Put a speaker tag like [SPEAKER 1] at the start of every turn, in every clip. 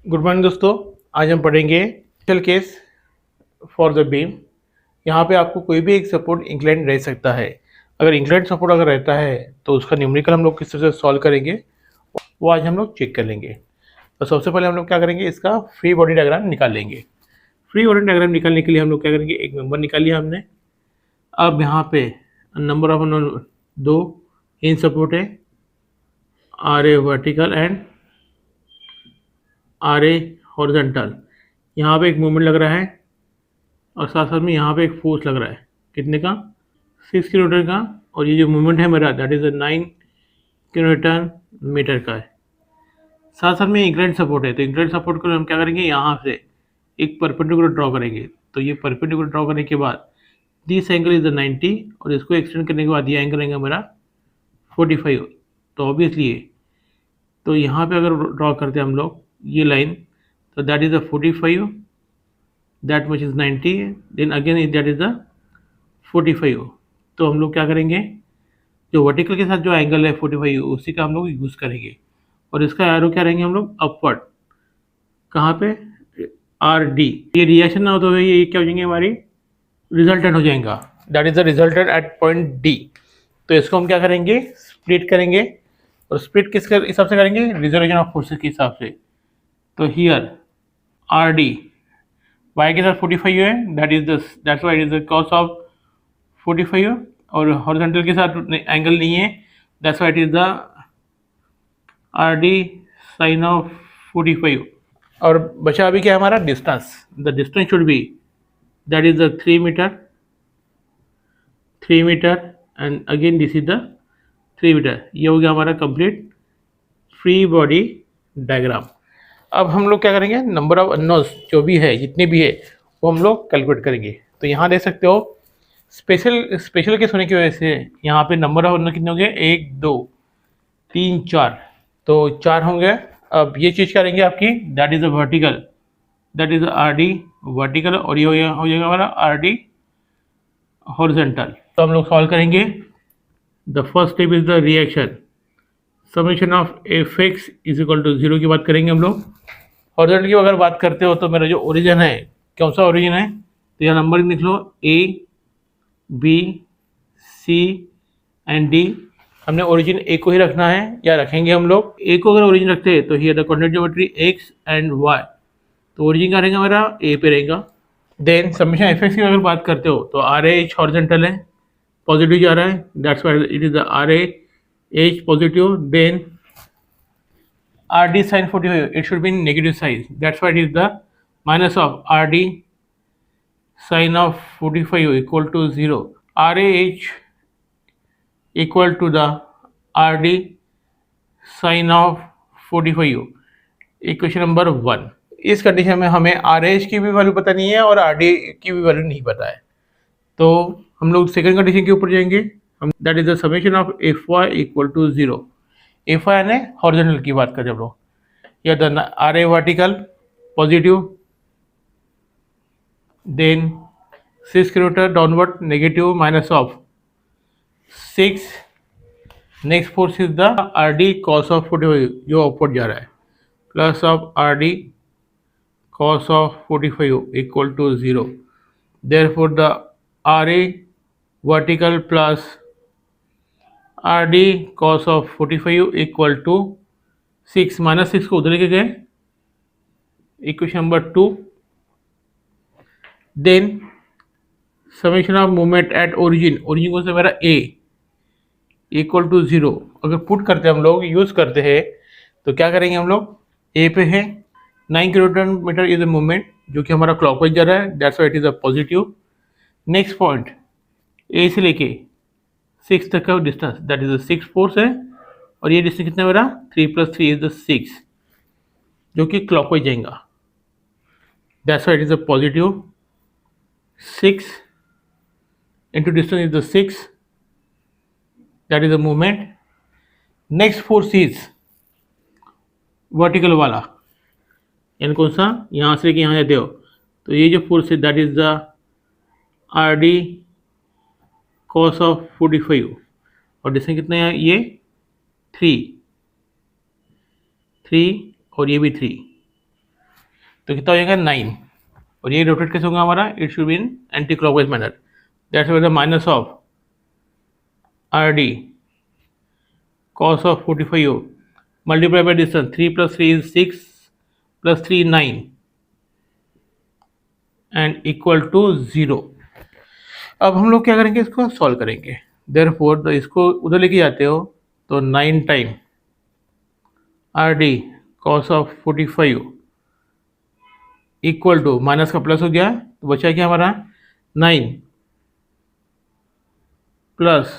[SPEAKER 1] Good morning दोस्तों। आज हम पढ़ेंगे special case for the beam. यहाँ पे आपको कोई भी एक सपोर्ट इंक्लाइंड रह सकता है। अगर इंक्लाइंड सपोर्ट अगर रहता है तो उसका न्यूमेरिकल हम लोग किस तरह से सॉल्व करेंगे वो आज हम लोग चेक कर लेंगे। तो सबसे पहले हम लोग क्या करेंगे, इसका फ्री बॉडी डायग्राम निकाल लेंगे। फ्री बॉडी डायग्राम निकालने के लिए हम लोग क्या करेंगे, एक मेंबर निकाल लिया हमने। अब यहाँ पे नंबर ऑफ दो इन सपोर्ट है, R A vertical and R A horizontal. यहाँ पे एक मूवमेंट लग रहा है और साथ साथ में यहाँ पे एक फोर्स लग रहा है। कितने का? 6 किलोमीटर का। और ये जो मूवमेंट है मेरा दैट इज़ 9 किलोमीटर मीटर का है। साथ साथ में इंक्लाइंड सपोर्ट है, तो इंक्लाइंड सपोर्ट को हम क्या करेंगे, यहाँ से एक परपेंडिकुलर ड्रॉ करेंगे। तो ये परपेंडिकुलर ड्रॉ करने के बाद दिस एंगल इज द 90 और इसको एक्सटेंड करने के बाद ये एंगल रहेगा मेरा 45। तो ऑब्वियसली तो यहाँ पे अगर ड्रॉ करते हैं हम लोग ये लाइन, तो that is the 45, that much is 90, then again that is the 45। तो हम लोग क्या करेंगे, जो वर्टिकल के साथ जो एंगल है 45 उसी का हम लोग यूज़ करेंगे। और इसका एरो क्या रहेंगे हम लोग, अपवर्ड। कहाँ पे? R D. ये रिएक्शन ना हो तो ये क्या हो जाएंगे, हमारी रिजल्टेंट हो जाएगा। That is the resultant at point D. तो इसको हम क्या करेंगे, स्प्लिट करेंगे। और स्प्लिट किस हिसाब से करेंगे, रिजर्वेशन ऑफ फोर्सेस के हिसाब से। तो हियर आर डी वाई के साथ 45 है, that's why is the cos of 45। और हॉरिजॉन्टल के साथ एंगल नहीं है, that's why it is the R D sine of 45। और बचा अभी क्या हमारा distance, the distance should be that is the 3 metre and again this is the 3 metre. ये हो गया हमारा कंप्लीट फ्री बॉडी डायग्राम। अब हम लोग क्या करेंगे, नंबर ऑफ अननोन्स जो भी है, जितने भी है वो हम लोग कैलकुलेट करेंगे। तो यहाँ देख सकते हो स्पेशल केस होने की वजह से यहाँ पे नंबर ऑफ अननोन कितने हो गए, 1 2 3 4। तो 4 होंगे। अब ये चीज़ करेंगे आपकी, that is a vertical, that is are D vertical. और ये हो जाएगा हमारा आर डी हॉरिजॉन्टल। तो हम लोग सॉल्व करेंगे। The first step is the reaction, summation of F X is equal to 0 की बात करेंगे हम लोग। हॉरिजॉन्टल की अगर बात करते हो तो मेरा जो ओरिजिन है, कौन सा ओरिजिन है, तो यहाँ नंबर लिख लो A B C and D. हमने ओरिजिन ए को ही रखना है या रखेंगे हम लोग। ए को अगर ओरिजिन रखते हैं तो here the coordinate geometry X and Y. तो ओरिजिन का रहेगा मेरा ए पे रहेगा। देन समेशन एफ एक्स की अगर बात करते हो तो आर एच हॉरिजॉन्टल है, पॉजिटिव जा रहा है, that's why it is the R H positive. Then R D sine 45 it should be in negative side, that's why it is the minus of r d sin of 45 equal to 0, rah equal to the r d sin of 45। Equation number 1। इस condition में हमें are H की भी value पता नहीं है और R D की भी वैल्यू नहीं पता है, तो हम लोग सेकंड कंडीशन के ऊपर जाएंगे। हम that is the summation of F Y equal to 0। F Y यानी हॉरिजॉन्टल की बात करें हम लोग, या the R A vertical positive, then 6 kilometre downward negative minus of 6। Next force is the R D cos of 45 जो upward जा रहा है, plus of R D cos of 45 equal to 0। Therefore the R A vertical plus R D cos of 45 equal to 6। Minus 6 को उधर लेके गए, equation number 2। Then summation of movement at origin, origin को से मेरा ए इक्वल टू 0। अगर put करते हैं हम लोग, यूज़ करते हैं, तो क्या करेंगे हम लोग, ए पे है 9 किलोमीटर इज अ मूवमेंट जो कि हमारा क्लॉकवाइज जा रहा है, that's why it is a positive. Next point A से लेके 6 तक का डिस्टेंस दैट इज 6 फोर्स है, और ये डिस्टेंस कितना मेरा 3 + 3 इज द 6 जो कि क्लॉकवाइज जाएगा, that's why it is a positive. 6 into distance is the 6, that is the movement. Next force is vertical वाला, यानी कौन सा, यहाँ से कि यहाँ जाते हो, तो ये जो फोर्स है that is the R D cos of 45। और डिस्टेंस कितना है, ये 3 और ये भी 3, तो कितना हो जाएगा 9। और ये रोटेट कैसे होगा हमारा, it should be in anti clockwise manner, that's why the minus of R D cos of 45 multiplied by distance, 3 plus 3 is 6 plus 3 9 and equal to 0। अब हम लोग क्या करेंगे, इसको सॉल्व करेंगे। देयरफॉर तो इसको उधर लेके जाते हो तो 9 time R D cos of 45 equal to, minus का प्लस हो गया तो बचा क्या हमारा 9 प्लस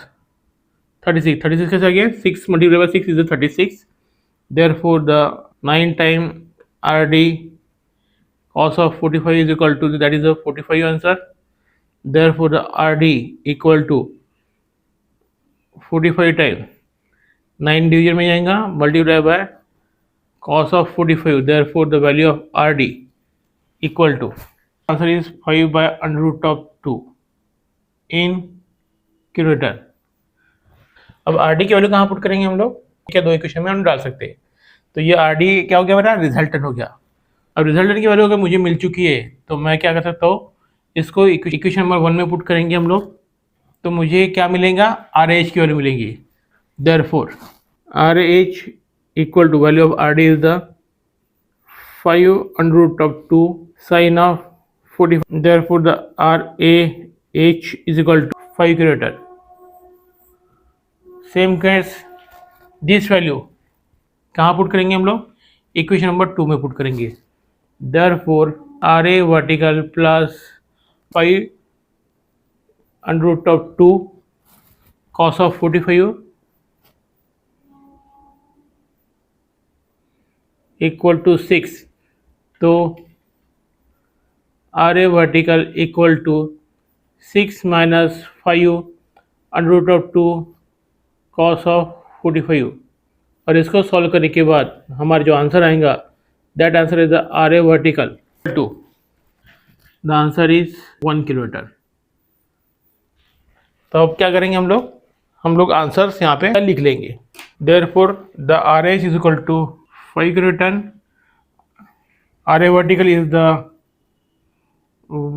[SPEAKER 1] 36, 36 कैसे आ गया, 6 multiply by 6 is 36। Therefore the 9 time R D cos of 45 is equal to, that is the 45 answer। Therefore the RD equal to 45 time 9 division में जाएगा multiply by cos of 45। Therefore the value of RD equal to, answer is 5 by under root of 2 in kilometre. अब RD की value कहाँ put करेंगे हम लोग, क्या दो इक्वेशन में हम डाल सकते हैं। तो ये RD क्या हो गया मेरा, रिजल्टेंट हो गया। अब रिजल्टेंट की वैल्यू अगर मुझे मिल चुकी है तो मैं क्या कर सकता हूँ, इसको इक्वेशन नंबर 1 में पुट करेंगे हम लोग, तो मुझे क्या मिलेगा, आर एच की वैल्यू मिलेगी। Therefore R H equal to value of R D is the 5 under root of 2 sine of 40। Therefore the R A H is equal to 5 kilometre. Same case this value कहाँ put करेंगे हम लोग, equation number 2 में put करेंगे। Therefore RA vertical plus 5 under root of 2 cos of 45 equal to 6। तो RA vertical equal to 6 minus 5 under root of 2 cos of 45। और इसको solve करने के बाद हमारा जो आंसर आएगा, that answer is the RA vertical to, the answer is 1 kilometre. तो अब क्या करेंगे हम लोग आंसर्स यहाँ पे लिख लेंगे। Therefore the RH is equal to 5 kilometre, RA vertical is the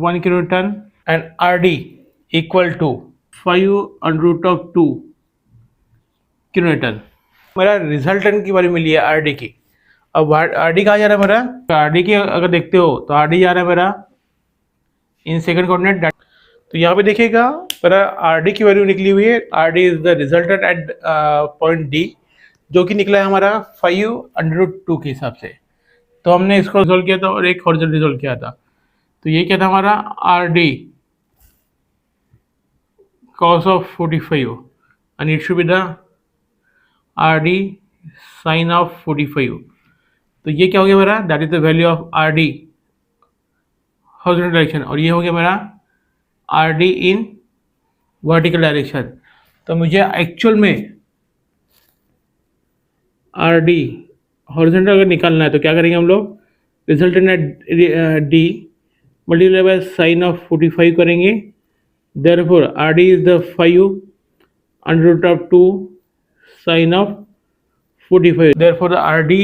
[SPEAKER 1] 1 kilometre and RD equal to 5 under root of 2 kilometre. मेरा रिजल्टेंट की वैल्यू मिली है RD की। अब RD कहाँ जा रहा है मेरा, RD की अगर देखते हो तो RD जा रहा है मेरा इन सेकंड कोऑर्डिनेट। तो यहाँ पे देखिएगा मेरा RD की वैल्यू निकली हुई है, RD is the resultant at point D, जो कि निकला है हमारा 5 अंडर रूट 2 के हिसाब से। तो हमने इसको रिजोल्व किया था और एक हॉरिजॉन्टल रिजोल्व किया था। तो ये क्या था हमारा RD cos of 45 and it should be the RD sine of 45। तो ये क्या हो गया मेरा, that is the value of RD horizontal direction, और ये हो गया मेरा RD इन वर्टिकल डायरेक्शन। तो मुझे एक्चुअल में RD हॉरिजॉन्टल अगर निकालना है तो क्या करेंगे हम लोग, resultant at D multiply by sine of 45 करेंगे। Therefore RD is the 5 under root of 2 sine of 45। Therefore the RD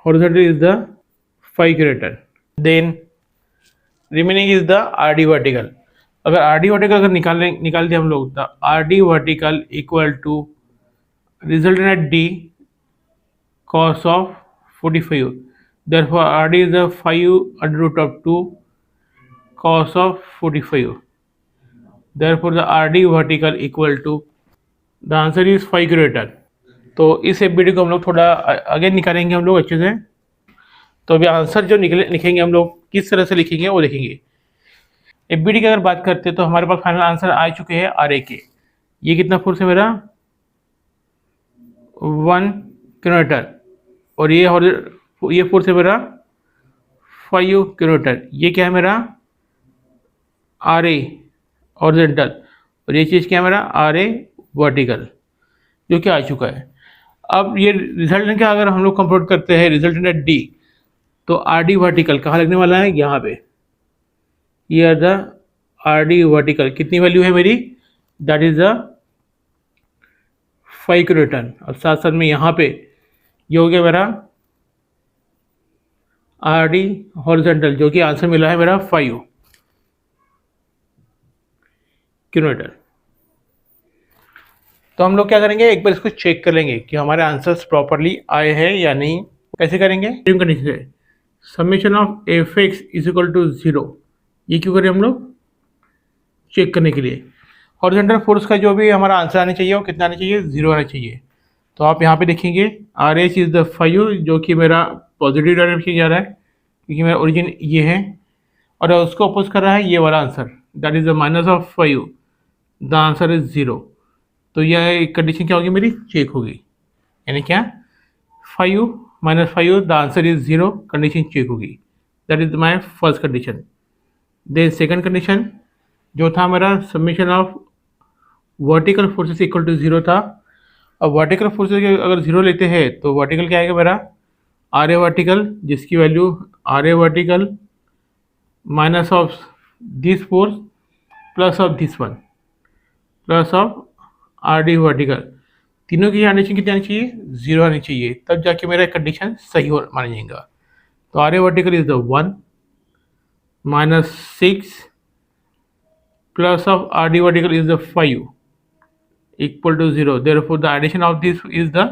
[SPEAKER 1] horizontal is the 5 kilometre. Then remaining is the RD vertical. अगर RD वर्टिकल अगर निकाल दिया हम लोग, तो RD vertical equal to resultant at D cos of 45। Therefore RD is the 5 under root of 2 cos of 45। Therefore the RD vertical equal to, the answer is 5 kilometre. तो इस FBD को हम लोग थोड़ा आगे निकालेंगे हम लोग अच्छे से। तो अभी आंसर जो लिखेंगे हम लोग किस तरह से लिखेंगे वो देखेंगे। एफबीडी की अगर बात करते हैं तो हमारे पास फाइनल आंसर आ चुके हैं RA के। ये कितना फोर्स है मेरा, 1 किलोमीटर, और ये फोर्स है मेरा 5 किलोमीटर। ये क्या है मेरा RA हॉरिजॉन्टल, और ये चीज़ क्या है मेरा RA वर्टिकल, जो कि आ चुका है। अब ये रिजल्टेंट का अगर हम लोग कंप्यूट करते हैं रिजल्टेंट एट D, तो RD वर्टिकल कहाँ लगने वाला है, यहाँ पे। ये आर द RD वर्टिकल, कितनी वैल्यू है मेरी, दैट इज द 5 किलोमीटर। और साथ साथ में यहाँ पे ये हो गया मेरा आर डी हॉरिजॉन्टल, जो कि आंसर मिला है मेरा 5 किलोमीटर। तो हम लोग क्या करेंगे, एक बार इसको चेक कर लेंगे कि हमारे आंसर्स प्रॉपरली आए हैं या नहीं। कैसे करेंगे, कंडीशन है summation of F X is equal to 0। ये क्यों करें हम लोग, चेक करने के लिए हॉरिजॉन्टल फोर्स का जो भी हमारा आंसर आना चाहिए वो कितना आना चाहिए, 0 आना चाहिए। तो आप यहाँ पे देखेंगे आर एच इज़ द 5, जो कि मेरा पॉजिटिव डायरेक्शन जा रहा है क्योंकि मेरा ओरिजिन ये है, और उसको अपोज कर रहा है ये वाला answer, that is the -5, the answer is 0। तो यह कंडीशन क्या होगी मेरी, चेक होगी, यानी क्या 5 -5 the answer is 0, condition check होगी। That is my first condition. Then second condition जो था मेरा summation of vertical forces equal to 0 था। अब वर्टिकल फोर्सेस अगर 0 लेते हैं तो वर्टिकल क्या आएगा मेरा, आर ए वर्टिकल, जिसकी value R A vertical minus of this force plus of this one plus of R D vertical, तीनों की आनी चाहिए, कितनी आनी चाहिए, 0 आनी चाहिए, तब जाके मेरा कंडीशन सही हो माना जाएगा। तो R A vertical is the 1 -6 plus of RD vertical is the 5 equal to 0, therefore the addition of this is the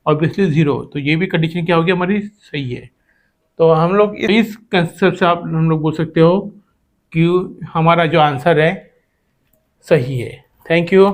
[SPEAKER 1] obviously 0। तो ये भी कंडीशन क्या होगी हमारी, सही है। तो हम लोग इस कंसेप्ट से आप हम लोग बोल सकते हो कि हमारा जो आंसर है सही है। Thank you.